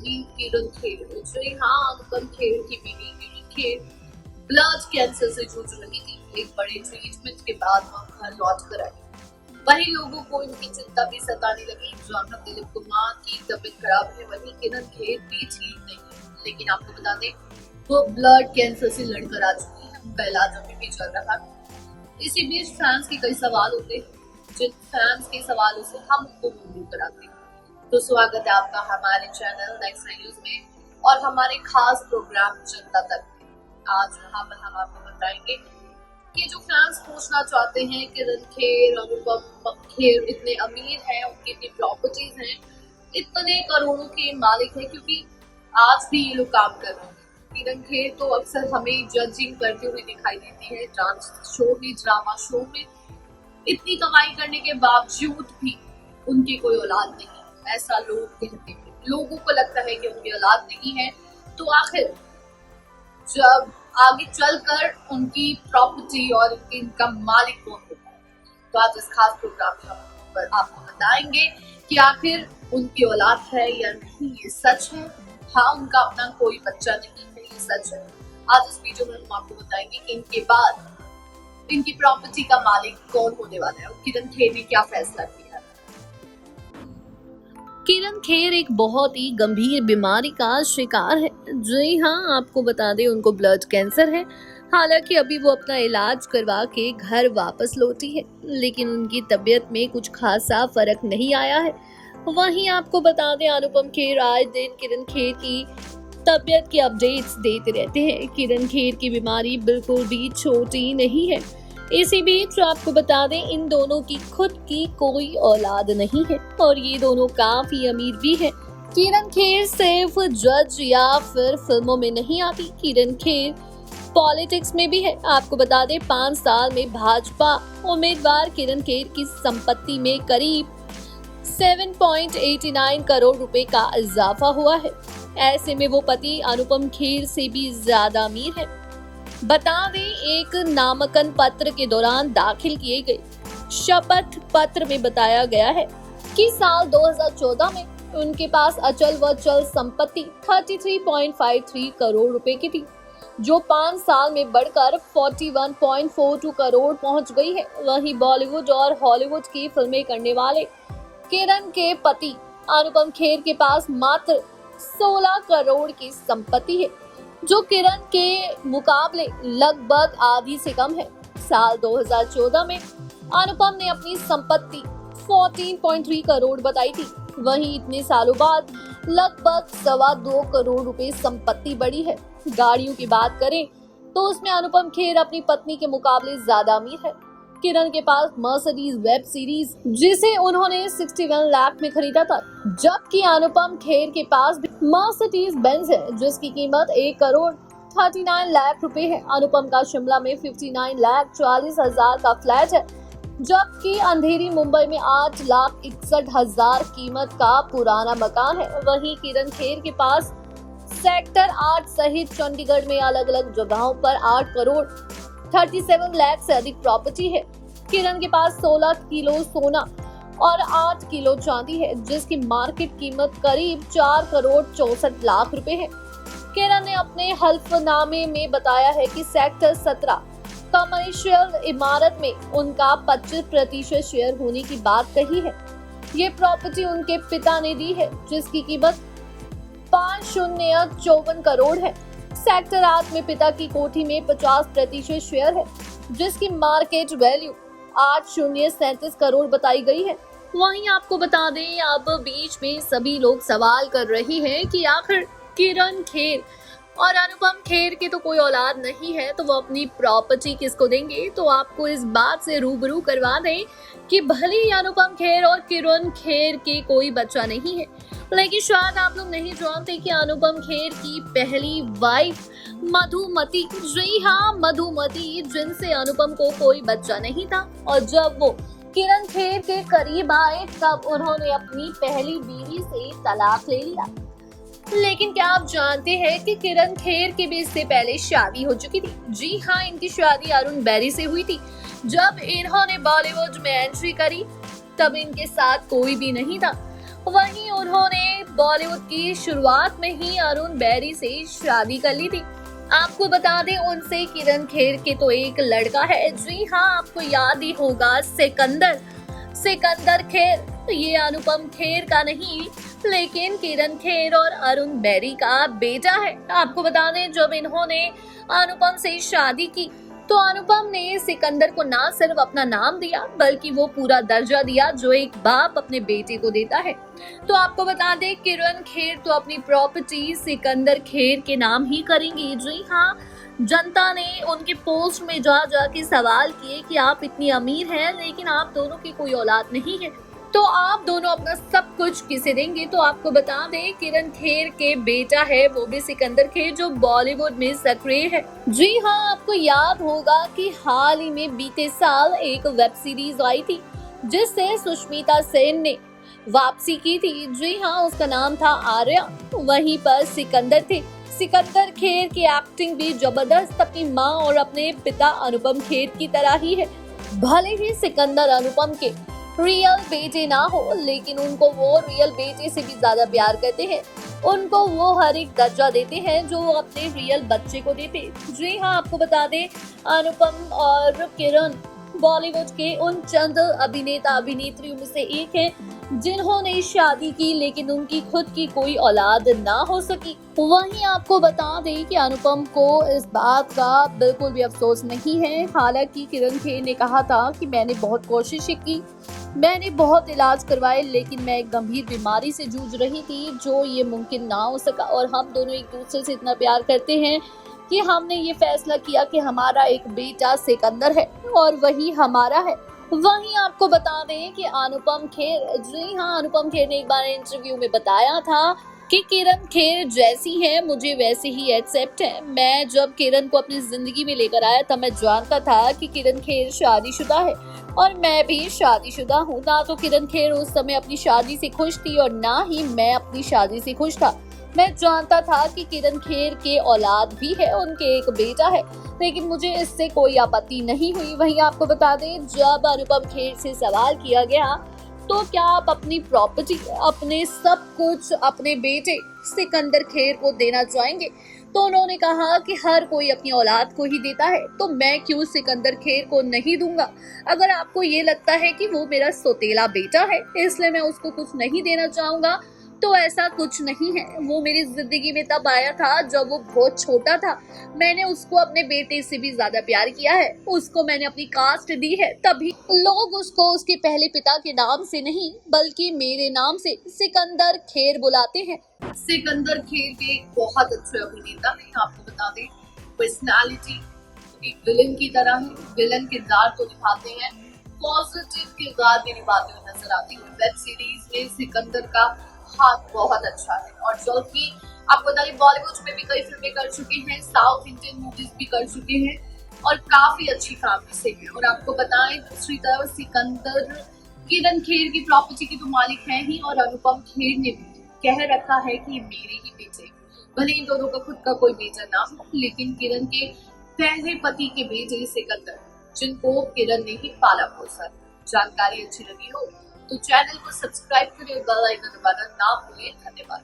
बीवी किरण खेर। जी हाँ, अनुपम खेर की बीवी किरण खेर ब्लड कैंसर से जूझ रही थी। एक बड़े ट्रीटमेंट के बाद वह घर लौट कर आई। वही लोगों को इनकी चिंता भी सताने लगी। जहां दिलीप कुमार की तबीयत खराब है, वहीं किरण खेर भी ठीक नहीं है। लेकिन आपको बता दें, वो ब्लड कैंसर से लड़कर आ चुकी है। उनका इलाज अभी भी चल रहा है। इसी बीच फैंस के कई सवाल होते हैं, जिन फैंस के सवालों से हम उनको दूर कराते हैं। तो स्वागत है आपका हमारे चैनल नेक्स्ट न्यूज में और हमारे खास प्रोग्राम जनता तक। आज यहाँ पर हम आपको बताएंगे कि जो फैंस पूछना चाहते हैं, किरण खेर, अनुपम खेर इतने अमीर हैं, उनकी इतनी प्रॉपर्टीज हैं, इतने करोड़ों के मालिक हैं, क्योंकि आज भी ये लोग काम कर रहे हैं। किरण खेर तो अक्सर हमें जजिंग करते हुए दिखाई देती है डांस शो में, ड्रामा शो में। इतनी कमाई करने के बावजूद भी उनकी कोई औलाद नहीं है, ऐसा लोग कहते हैं। लोगों को लगता है कि उनकी औलाद नहीं है, तो आखिर जब आगे चलकर उनकी प्रॉपर्टी और इनका मालिक कौन होगा। तो आज इस खास प्रोग्राम में हम आपको बताएंगे कि आखिर उनकी औलाद है या नहीं, ये सच है। हाँ, उनका अपना कोई बच्चा नहीं है, ये सच है। आज इस वीडियो में हम आपको बताएंगे कि इनके बाद इनकी प्रॉपर्टी का मालिक कौन होने वाला है और किरण खेर ने क्या फैसला किया है। किरण खेर एक बहुत ही गंभीर बीमारी का शिकार है। जी हाँ, आपको बता दें, उनको ब्लड कैंसर है। हालांकि अभी वो अपना इलाज करवा के घर वापस लौटी है, लेकिन उनकी तबीयत में कुछ खासा फर्क नहीं आया है। वहीं आपको बता दें, अनुपम खेर आए दिन किरण खेर की तबीयत की अपडेट्स देते रहते हैं। किरण खेर की बीमारी बिल्कुल भी छोटी नहीं है। इसी बीच आपको बता दें, इन दोनों की खुद की कोई औलाद नहीं है और ये दोनों काफी अमीर भी हैं। किरण खेर सिर्फ जज या फिर फिल्मों में नहीं आती, किरण खेर पॉलिटिक्स में भी है। आपको बता दें, 5 साल में भाजपा उम्मीदवार किरण खेर की संपत्ति में करीब 7.89 करोड़ रुपए का इजाफा हुआ है। ऐसे में वो पति अनुपम खेर से भी ज्यादा अमीर है। बता दें, एक नामांकन पत्र के दौरान दाखिल किए गए शपथ पत्र में बताया गया है कि साल 2014 में उनके पास अचल व चल संपत्ति 33.53 करोड़ रुपए की थी, जो 5 साल में बढ़कर 41.42 करोड़ पहुंच गई है। वहीं बॉलीवुड और हॉलीवुड की फिल्में करने वाले किरण के पति अनुपम खेर के पास मात्र 16 करोड़ की संपत्ति है, जो किरण के मुकाबले लगभग आधी से कम है। साल 2014 में अनुपम ने अपनी संपत्ति 14.3 करोड़ बताई थी। वहीं इतने सालों बाद लगभग 2.25 करोड़ रुपए संपत्ति बढ़ी है। गाड़ियों की बात करें तो उसमें अनुपम खेर अपनी पत्नी के मुकाबले ज्यादा अमीर है। किरण के पास मर्सिडीज वेब सीरीज, जिसे उन्होंने 61 लाख में खरीदा था, जबकि अनुपम खेर के पास मर्सिडीज बेंज है, जिसकी कीमत 1 करोड़ 39 लाख रुपए है। अनुपम का शिमला में 59 लाख 40 हजार का फ्लैट है, जबकि अंधेरी मुंबई में 8 लाख 61 हजार कीमत का पुराना मकान है। वहीं किरण खेर के पास सेक्टर 8 सहित चंडीगढ़ में अलग अलग जगहों पर 8 करोड़ 37 लाख से अधिक प्रॉपर्टी है। किरण के पास 16 किलो सोना और 8 किलो चांदी है, जिसकी मार्केट कीमत करीब 4 करोड़ 64 लाख रुपए है। किरण ने अपने हल्फनामे में बताया है कि सेक्टर 17 कमर्शियल इमारत में उनका 25% शेयर होने की बात कही है। ये प्रॉपर्टी उनके पिता ने दी है, जिसकी कीमत 5054 करोड़ है। सेक्टर 8 में पिता की कोठी में 50% शेयर है, जिसकी मार्केट वैल्यू 8037 करोड़ बताई गई है। वहीं आपको बता दें, अब बीच में सभी लोग सवाल कर रहे हैं कि आखिर किरण खेर और अनुपम खेर के तो कोई औलाद नहीं है, तो वो अपनी प्रॉपर्टी किसको देंगे। तो आपको इस बात से रूबरू करवा दें कि भले ही अनुपम खेर और किरण खेर के कोई बच्चा नहीं है, लेकिन शायद आप लोग नहीं जानते कि अनुपम खेर की पहली वाइफ मधुमती, जी हाँ मधुमती, जिनसे अनुपम को कोई बच्चा नहीं था, और जब वो किरण खेर के करीब आए तब उन्होंने अपनी पहली बीवी से तलाक ले लिया। लेकिन क्या आप जानते हैं कि किरण खेर की भी इससे पहले शादी हो चुकी थी। जी हाँ, इनकी शादी अरुण बैरी से हुई थी। जब इन्होंने बॉलीवुड में एंट्री करी तब इनके साथ कोई भी नहीं था। वहीं उन्होंने बॉलीवुड की शुरुआत में ही अरुण बैरी से शादी कर ली थी। आपको बता दें, उनसे किरण खेर के तो एक लड़का है। जी हाँ, आपको याद ही होगा सिकंदर खेर। ये अनुपम खेर का नहीं, लेकिन किरण खेर और अरुण बैरी का बेटा है। आपको बता दें, जब इन्होंने अनुपम से शादी की तो अनुपम ने सिकंदर को ना सिर्फ अपना नाम दिया, बल्कि वो पूरा दर्जा दिया जो एक बाप अपने बेटे को देता है। तो आपको बता दें, किरण खेर तो अपनी प्रॉपर्टी सिकंदर खेर के नाम ही करेंगी। जी हाँ, जनता ने उनके पोस्ट में जा के सवाल किए कि आप इतनी अमीर हैं, लेकिन आप दोनों की कोई औलाद नहीं है, तो आप दोनों अपना सब कुछ किसे देंगे? तो आपको बता दें, किरण खेर के बेटा है, वो भी सिकंदर खेर, जो बॉलीवुड में सक्रिय है। जी हाँ, आपको याद होगा कि हाल ही में बीते साल एक वेब सीरीज आई थी जिससे सुष्मिता सेन ने वापसी की थी। जी हाँ, उसका नाम था आर्या। वहीं पर सिकंदर थे। सिकंदर खेर की एक्टिंग भी जबरदस्त अपनी माँ और अपने पिता अनुपम खेर की तरह ही है। भले ही सिकंदर अनुपम के रियल बेटे ना हो, लेकिन उनको वो रियल बेटे से भी ज्यादा प्यार करते हैं। उनको वो हर एक दर्जा देते हैं जो वो अपने रियल बच्चे को देते। जी हाँ, आपको बता दें, अनुपम और किरण बॉलीवुड के उन चंद अभिनेता अभिनेत्रियों में से एक है जिन्होंने शादी की, लेकिन उनकी खुद की कोई औलाद ना हो सकी। वहीं आपको बता दें कि अनुपम को इस बात का बिल्कुल भी अफसोस नहीं है। हालांकि किरण खेर ने कहा था कि मैंने बहुत कोशिशें की, मैंने बहुत इलाज करवाए, लेकिन मैं एक गंभीर बीमारी से जूझ रही थी जो ये मुमकिन ना हो सका। और हम दोनों एक दूसरे से इतना प्यार करते हैं कि हमने ये फैसला किया कि हमारा एक बेटा सिकंदर है और वही हमारा है। वहीं आपको बता दें कि अनुपम खेर, जी हाँ, अनुपम खेर ने एक बार इंटरव्यू में बताया था कि किरण खेर जैसी है मुझे वैसे ही एक्सेप्ट है। मैं जब किरण को अपनी जिंदगी में लेकर आया तब मैं जानता था कि किरण खेर शादीशुदा है और मैं भी शादीशुदा हूँ। ना तो किरण खेर उस समय अपनी शादी से खुश थी और ना ही मैं अपनी शादी से खुश था। मैं जानता था कि किरण खेर के औलाद भी है, उनके एक बेटा है, लेकिन मुझे इससे कोई आपत्ति नहीं हुई। वहीं आपको बता दें, जब अनुपम खेर से सवाल किया गया तो क्या आप अपनी प्रॉपर्टी, अपने सब कुछ अपने बेटे सिकंदर खेर को देना चाहेंगे, तो उन्होंने कहा कि हर कोई अपनी औलाद को ही देता है, तो मैं क्यों सिकंदर खेर को नहीं दूंगा। अगर आपको ये लगता है कि वो मेरा सौतेला बेटा है इसलिए मैं उसको कुछ नहीं देना चाहूंगा, तो ऐसा कुछ नहीं है। वो मेरी जिंदगी में तब आया था जब वो बहुत छोटा था। मैंने उसको अपने बेटे से भी ज्यादा प्यार किया है, उसको मैंने अपनी कास्ट दी है, तभी लोग उसको उसके पहले पिता के नाम से नहीं बल्कि मेरे नाम से सिकंदर खेर बुलाते हैं। सिकंदर खेर के बहुत अच्छे अभिनेता हैं। आपको बता दें, पर्सनालिटी एक विलन की तरह है। विलन किरदार तो निभाते हैं, पॉजिटिव किरदार भी निभाते हुए नजर आते हैं। वेब सीरीज में सिकंदर का हाथ बहुत अच्छा है और जल्द ही आपको बता दें, बॉलीवुड में भी कई फिल्में कर चुके हैं, साउथ इंडियन मूवीज भी कर चुके हैं और काफी अच्छी फैमिली से हैं। और आपको बताएं, दूसरी तरफ सिकंदर किरण खेर की प्रॉपर्टी के तो मालिक हैं ही और अनुपम खेर ने भी कह रखा है कि ये मेरे ही बेटे। भले इन दोनों का खुद का कोई बेटा ना हो, लेकिन किरण के पहले पति के बेटे सिकंदर, जिनको किरण ने ही पाला पोसा। जानकारी अच्छी लगी हो तो चैनल को सब्सक्राइब करें, बेल आइकन दबाना ना भूलें। धन्यवाद।